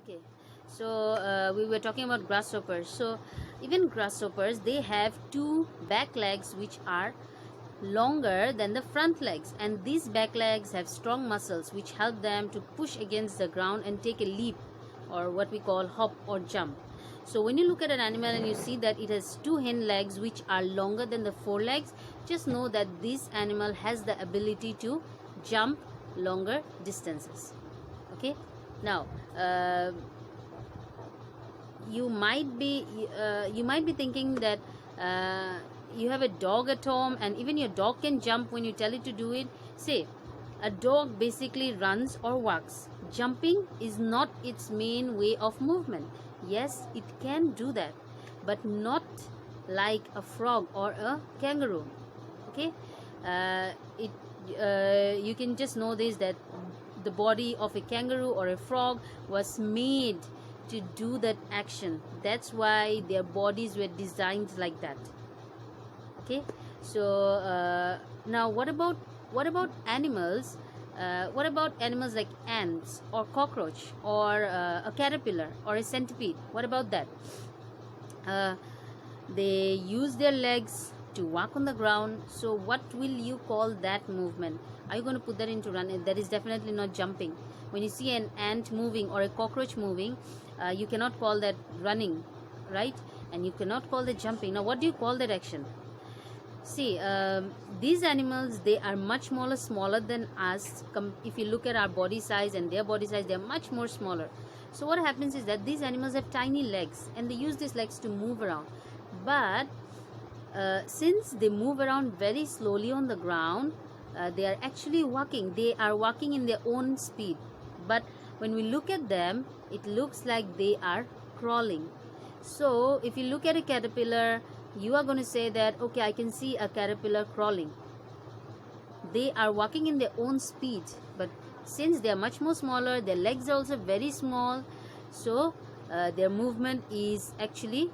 Okay, so we were talking about grasshoppers. So even grasshoppers, they have two back legs which are longer than the front legs, and these back legs have strong muscles which help them to push against the ground and take a leap, or what we call hop or jump. So when you look at an animal and you see that it has two hind legs which are longer than the forelegs, just know that this animal has the ability to jump longer distances. Okay, now you might be thinking that you have a dog at home and even your dog can jump when you tell it to do it. Say, a dog basically runs or walks. Jumping is not its main way of movement. Yes, it can do that, but not like a frog or a kangaroo. Okay, you can just know this, that the body of a kangaroo or a frog was made to do that action. That's why their bodies were designed like that. Okay, so now what about animals? What about animals like ants or cockroach or a caterpillar or a centipede? What about that? They use their legs to walk on the ground. So what will you call that movement? Are you going to put that into run? That is definitely not jumping. When you see an ant moving or a cockroach moving, you cannot call that running, right? And you cannot call that jumping. Now what do you call that action? See, these animals, they are much smaller than us. If you look at our body size and their body size, they are much more smaller. So what happens is that these animals have tiny legs and they use these legs to move around. But since they move around very slowly on the ground, they are actually walking. They are walking in their own speed. But when we look at them, it looks like they are crawling. So if you look at a caterpillar, you are going to say that, okay, I can see a caterpillar crawling. They are walking in their own speed, but since they are much more smaller, their legs are also very small, so their movement is actually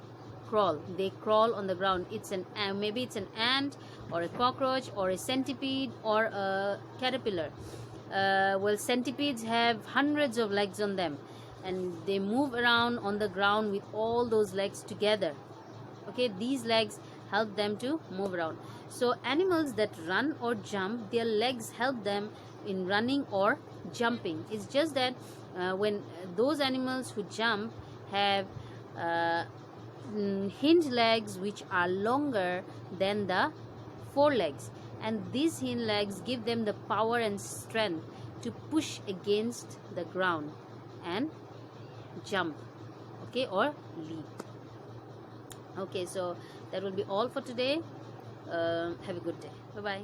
crawl. They crawl on the ground. It's an maybe it's an ant or a cockroach or a centipede or a caterpillar. Well, centipedes have hundreds of legs on them, and they move around on the ground with all those legs together. Okay, these legs help them to move around. So animals that run or jump, their legs help them in running or jumping. It's just that when those animals who jump have hind legs which are longer than the forelegs, and these hind legs give them the power and strength to push against the ground and jump, okay, or leap. Okay, so that will be all for today. Have a good day. Bye bye.